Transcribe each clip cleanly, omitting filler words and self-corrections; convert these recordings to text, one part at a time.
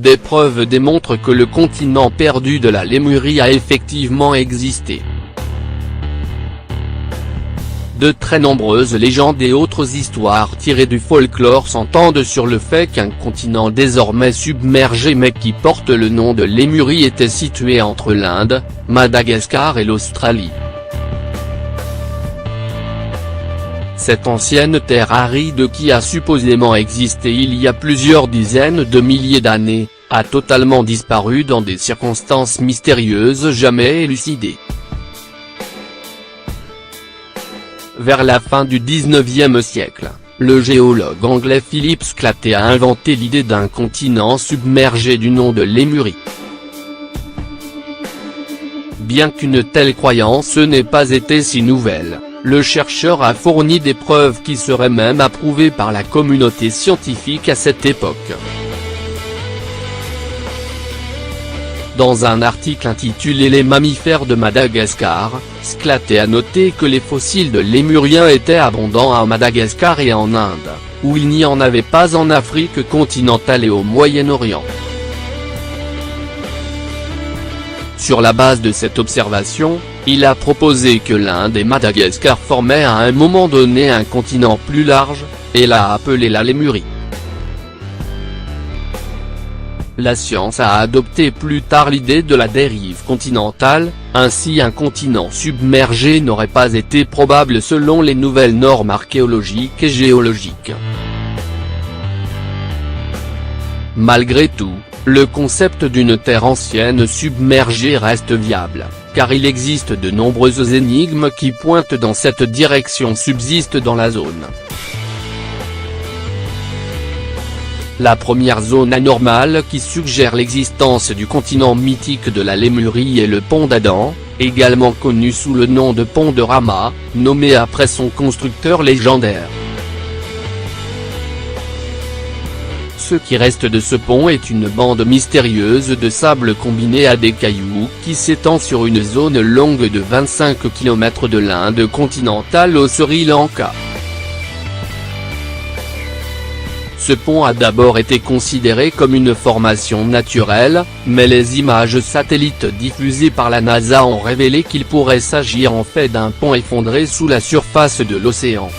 Des preuves démontrent que le continent perdu de la Lémurie a effectivement existé. De très nombreuses légendes et autres histoires tirées du folklore s'entendent sur le fait qu'un continent désormais submergé mais qui porte le nom de Lémurie était situé entre l'Inde, Madagascar et l'Australie. Cette ancienne terre aride qui a supposément existé il y a plusieurs dizaines de milliers d'années, a totalement disparu dans des circonstances mystérieuses jamais élucidées. Vers la fin du XIXe siècle, le géologue anglais Philip Sclate a inventé l'idée d'un continent submergé du nom de Lémurie. Bien qu'une telle croyance n'ait pas été si nouvelle, le chercheur a fourni des preuves qui seraient même approuvées par la communauté scientifique à cette époque. Dans un article intitulé « Les mammifères de Madagascar », Sclate a noté que les fossiles de lémuriens étaient abondants à Madagascar et en Inde, où il n'y en avait pas en Afrique continentale et au Moyen-Orient. Sur la base de cette observation, il a proposé que l'Inde et Madagascar formaient à un moment donné un continent plus large, et l'a appelé la Lémurie. La science a adopté plus tard l'idée de la dérive continentale, ainsi un continent submergé n'aurait pas été probable selon les nouvelles normes archéologiques et géologiques. Malgré tout, le concept d'une terre ancienne submergée reste viable, car il existe de nombreuses énigmes qui pointent dans cette direction subsistent dans la zone. La première zone anormale qui suggère l'existence du continent mythique de la Lémurie est le pont d'Adam, également connu sous le nom de pont de Rama, nommé après son constructeur légendaire. Ce qui reste de ce pont est une bande mystérieuse de sable combiné à des cailloux qui s'étend sur une zone longue de 25 km de l'Inde continentale au Sri Lanka. Ce pont a d'abord été considéré comme une formation naturelle, mais les images satellites diffusées par la NASA ont révélé qu'il pourrait s'agir en fait d'un pont effondré sous la surface de l'océan.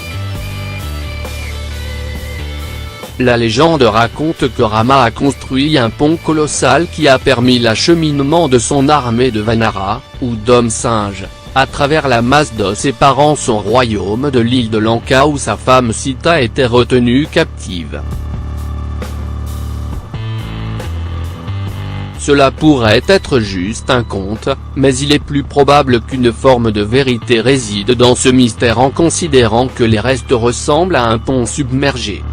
La légende raconte que Rama a construit un pont colossal qui a permis l'acheminement de son armée de Vanara, ou d'hommes-singes, à travers la masse d'eau séparant son royaume de l'île de Lanka où sa femme Sita était retenue captive. Cela pourrait être juste un conte, mais il est plus probable qu'une forme de vérité réside dans ce mystère en considérant que les restes ressemblent à un pont submergé.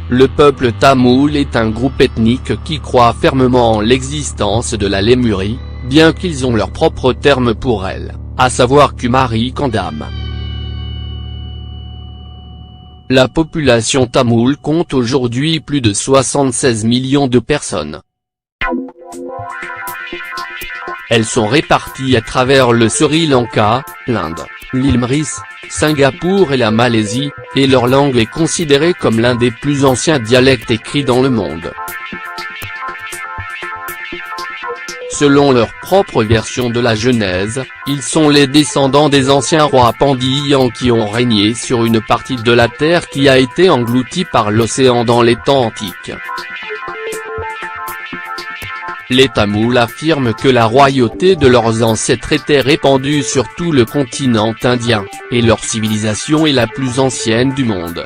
Le peuple tamoul est un groupe ethnique qui croit fermement en l'existence de la Lémurie, bien qu'ils ont leur propre terme pour elle, à savoir Kumari Kandam. La population tamoule compte aujourd'hui plus de 76 millions de personnes. Elles sont réparties à travers le Sri Lanka, l'Inde, l'île Maurice, Singapour et la Malaisie, et leur langue est considérée comme l'un des plus anciens dialectes écrits dans le monde. Selon leur propre version de la Genèse, ils sont les descendants des anciens rois Pandiyans qui ont régné sur une partie de la terre qui a été engloutie par l'océan dans les temps antiques. Les Tamouls affirment que la royauté de leurs ancêtres était répandue sur tout le continent indien, et leur civilisation est la plus ancienne du monde.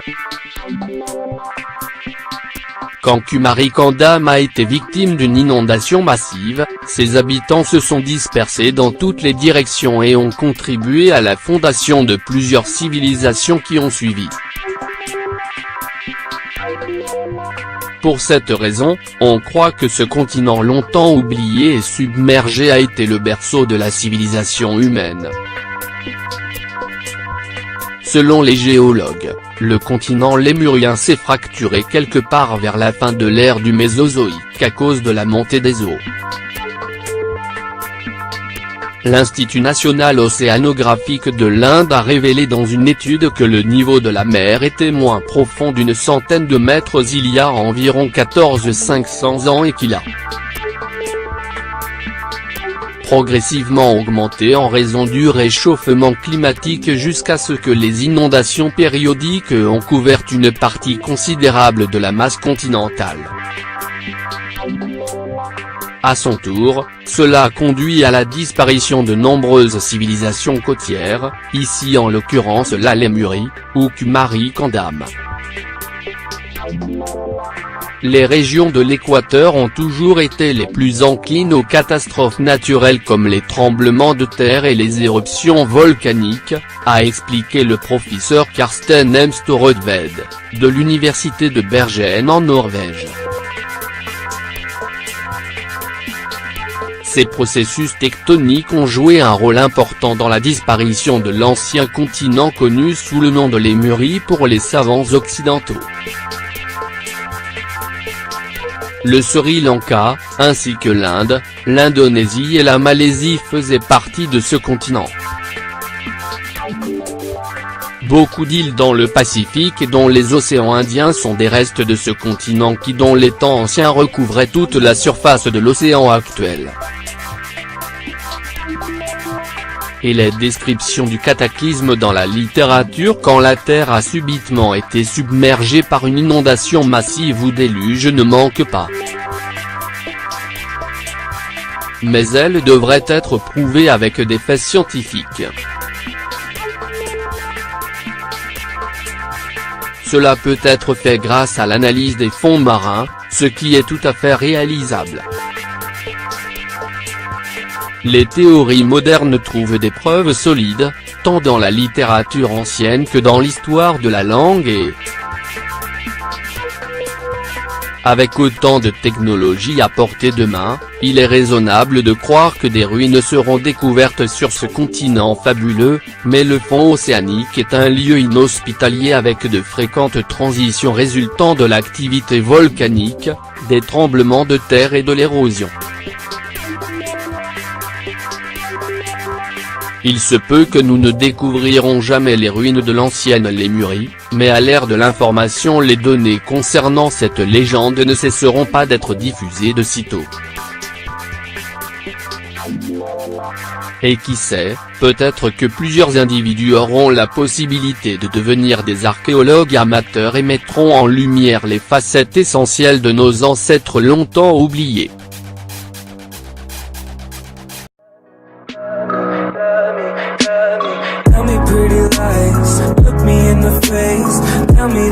Quand Kumari Kandam a été victime d'une inondation massive, ses habitants se sont dispersés dans toutes les directions et ont contribué à la fondation de plusieurs civilisations qui ont suivi. Pour cette raison, on croit que ce continent longtemps oublié et submergé a été le berceau de la civilisation humaine. Selon les géologues, le continent lémurien s'est fracturé quelque part vers la fin de l'ère du Mésozoïque à cause de la montée des eaux. l'Institut national océanographique de l'Inde a révélé dans une étude que le niveau de la mer était moins profond d'une centaine de mètres il y a environ 500 ans et qu'il a progressivement augmenté en raison du réchauffement climatique jusqu'à ce que les inondations périodiques ont couvert une partie considérable de la masse continentale. À son tour, cela a conduit à la disparition de nombreuses civilisations côtières, ici en l'occurrence la Lémurie, ou Kumari Kandam. Les régions de l'équateur ont toujours été les plus enclines aux catastrophes naturelles comme les tremblements de terre et les éruptions volcaniques, a expliqué le professeur Karsten Emsterødved, de l'université de Bergen en Norvège. Ces processus tectoniques ont joué un rôle important dans la disparition de l'ancien continent connu sous le nom de Lémurie pour les savants occidentaux. Le Sri Lanka, ainsi que l'Inde, l'Indonésie et la Malaisie faisaient partie de ce continent. Beaucoup d'îles dans le Pacifique et dont les océans Indiens sont des restes de ce continent qui dans les temps anciens recouvraient toute la surface de l'océan actuel. Et les descriptions du cataclysme dans la littérature quand la Terre a subitement été submergée par une inondation massive ou déluge ne manquent pas. Mais elles devraient être prouvées avec des faits scientifiques. Cela peut être fait grâce à l'analyse des fonds marins, ce qui est tout à fait réalisable. Les théories modernes trouvent des preuves solides, tant dans la littérature ancienne que dans l'histoire de la langue et avec autant de technologies à portée de main, il est raisonnable de croire que des ruines seront découvertes sur ce continent fabuleux, mais le fond océanique est un lieu inhospitalier avec de fréquentes transitions résultant de l'activité volcanique, des tremblements de terre et de l'érosion. Il se peut que nous ne découvrirons jamais les ruines de l'ancienne Lémurie, mais à l'ère de l'information les données concernant cette légende ne cesseront pas d'être diffusées de sitôt. Et qui sait, peut-être que plusieurs individus auront la possibilité de devenir des archéologues amateurs et mettront en lumière les facettes essentielles de nos ancêtres longtemps oubliés. Tell me pretty lies, look me in the face, tell me